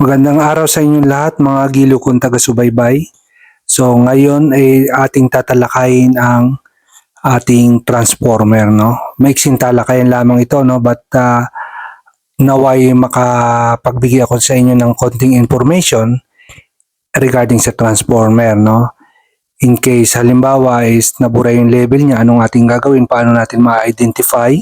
Magandang araw sa inyong lahat mga giliw kong taga-subaybay. So ngayon ay ating tatalakayin ang ating transformer, no? Maiksing talakayan lamang ito, no? But naway makapagbigay ako sa inyo ng konting information regarding sa transformer, no? In case halimbawa is nabura yung level niya, anong ating gagawin? Paano natin ma-identify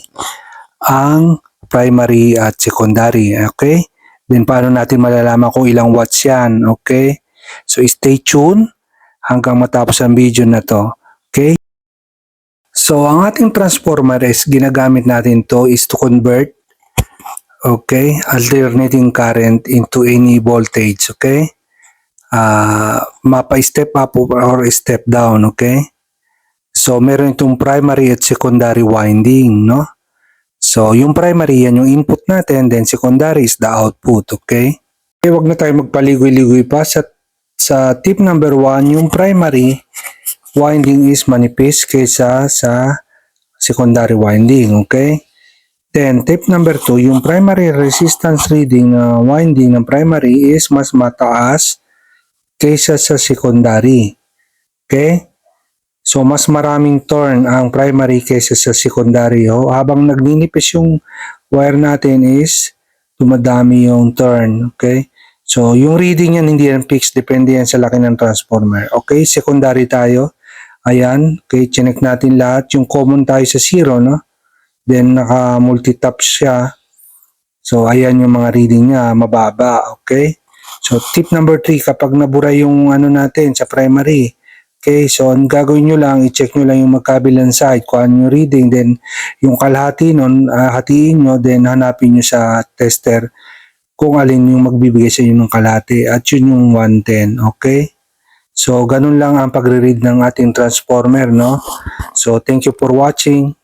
ang primary at secondary, okay? Then paano natin malalaman kung ilang watts yan, okay? So stay tuned hanggang matapos ang video na to, okay? So ang ating transformer is ginagamit natin to is to convert, okay, alternating current into any voltage, okay? Mapa-step up or step down, okay? So meron itong primary at secondary winding, no? So, yung primary, yan yung input natin, then secondary is the output, okay? Okay, wag na tayo magpaligoy-ligoy pa. Sa tip number 1, yung primary winding is manipis kaysa sa secondary winding, okay? Then, tip number 2, yung primary resistance reading winding ng primary is mas mataas kaysa sa secondary, okay? So, mas maraming turn ang primary kaysa sa secondary. Habang nagninipis yung wire natin is dumadami yung turn. Okay? So, yung reading yan hindi yan fixed. Depende yan sa laki ng transformer. Okay? Secondary tayo. Ayan. Okay? Chinek natin lahat. Yung common tayo sa 0. No? Then, naka-multitap siya. So, ayan yung mga reading niya. Mababa. Okay? So, tip number 3. Kapag nabura yung ano natin sa primary, okay, so ang gagawin nyo lang, i-check nyo lang yung magkabilang side, kung ano yung reading, then yung kalahati nun, hatiin nyo, then hanapin nyo sa tester kung alin yung magbibigay sa inyo ng kalahati, at yun yung 110, okay? So, ganun lang ang pagre-read ng ating transformer, no? So, thank you for watching.